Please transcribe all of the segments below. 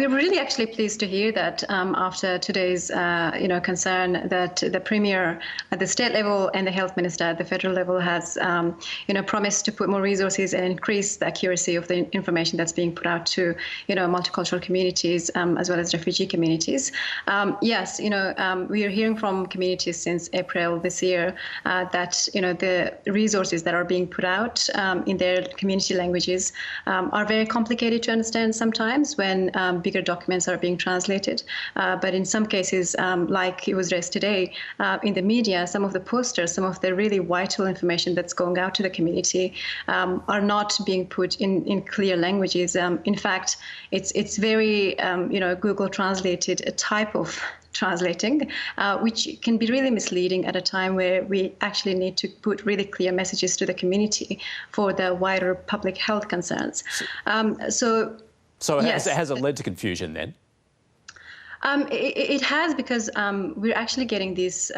We're really actually pleased to hear that after today's, concern that the Premier at the state level and the Health Minister at the federal level has, promised to put more resources and increase the accuracy of the information that's being put out to, multicultural communities as well as refugee communities. Yes, we are hearing from communities since April this year that, the resources that are being put out in their community languages are very complicated to understand sometimes when bigger documents are being translated. But in some cases, like it was raised today, in the media, some of the posters, some of the really vital information that's going out to the community are not being put in clear languages. In fact, it's very, Google translated a type of translating, which can be really misleading at a time where we actually need to put really clear messages to the community for the wider public health concerns. Yes. Has it led to confusion then? It has, because we're actually getting these,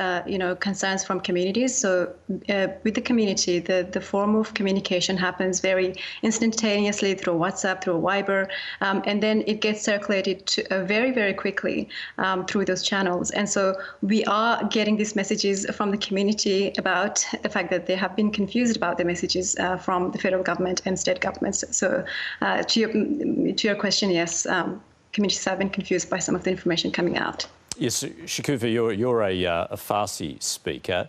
concerns from communities. So with the community, the form of communication happens very instantaneously through WhatsApp, through Viber, and then it gets circulated very, very quickly through those channels. And so we are getting these messages from the community about the fact that they have been confused about the messages from the federal government and state governments. So to your question, yes. Communities have been confused by some of the information coming out. Yes, Shukufa, you're a Farsi speaker.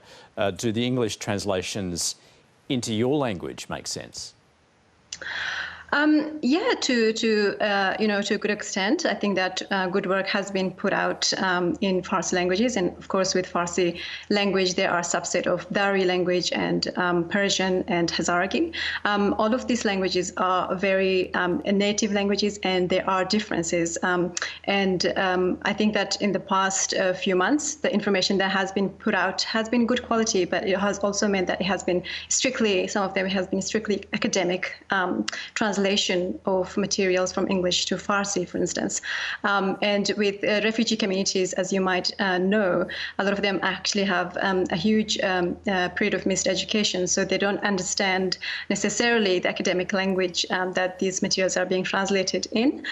Do the English translations into your language make sense? Yeah, to a good extent. I think that good work has been put out in Farsi languages, and of course with Farsi language there are a subset of Dari language and Persian and Hazaragi. All of these languages are very native languages, and there are differences. I think that in the past few months, the information that has been put out has been good quality, but it has also meant that it has been some of them has been strictly academic translation of materials from English to Farsi, for instance. And with refugee communities, as you might know, a lot of them actually have a huge period of missed education, so they don't understand necessarily the academic language that these materials are being translated in.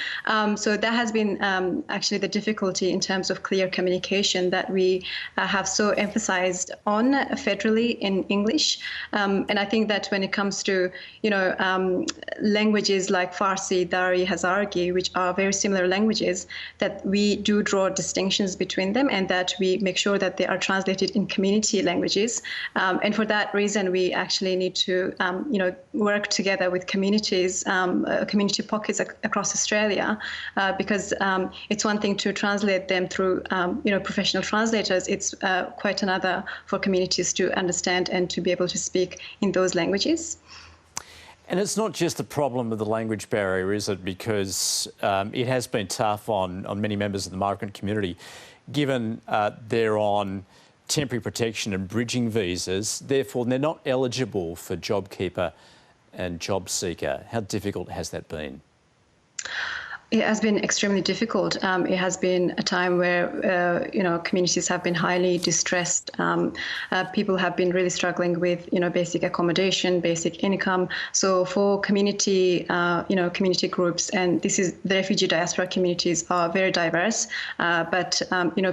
So that has been actually the difficulty in terms of clear communication that we have so emphasized on federally in English. And I think that when it comes to, languages like Farsi, Dari, Hazaragi, which are very similar languages, that we do draw distinctions between them, and that we make sure that they are translated in community languages. And for that reason, we actually need to, work together with communities, community pockets across Australia, because it's one thing to translate them through, professional translators. It's quite another for communities to understand and to be able to speak in those languages. And it's not just the problem of the language barrier, is it? Because it has been tough on many members of the migrant community, given they're on temporary protection and bridging visas, therefore they're not eligible for JobKeeper and JobSeeker. How difficult has that been? It has been extremely difficult. It has been a time where, communities have been highly distressed. People have been really struggling with, basic accommodation, basic income. So for community, community groups, and the refugee diaspora communities are very diverse, but,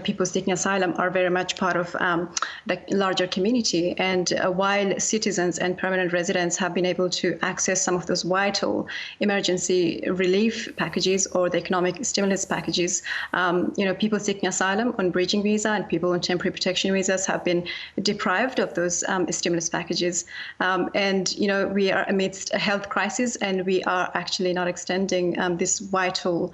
people seeking asylum are very much part of the larger community. And while citizens and permanent residents have been able to access some of those vital emergency relief packages or the economic stimulus packages, people seeking asylum on bridging visa and people on temporary protection visas have been deprived of those stimulus packages. And we are amidst a health crisis, and we are actually not extending this vital,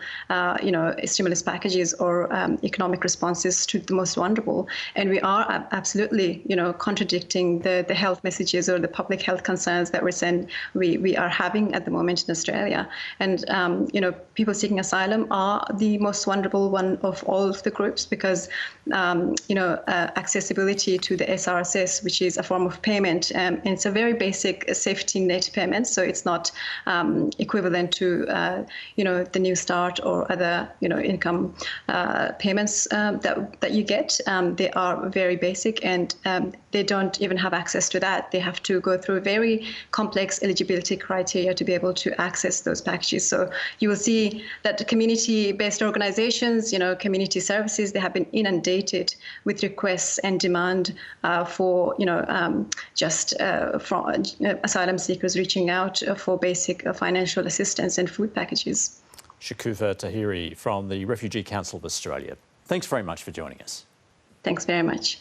stimulus packages or economic responses to the most vulnerable. And we are absolutely, contradicting the health messages or the public health concerns that we are having at the moment in Australia. And, people seeking asylum are the most vulnerable one of all of the groups, because accessibility to the SRSS, which is a form of payment, and it's a very basic safety net payment, so it's not equivalent to the New Start or other income payments that you get. They are very basic, and they don't even have access to that. They have to go through very complex eligibility criteria to be able to access those packages. So you will see that the community-based organizations, community services, they have been inundated with requests and demand for, from asylum seekers reaching out for basic financial assistance and food packages. Shukufa Tahiri from the Refugee Council of Australia. Thanks very much for joining us. Thanks very much.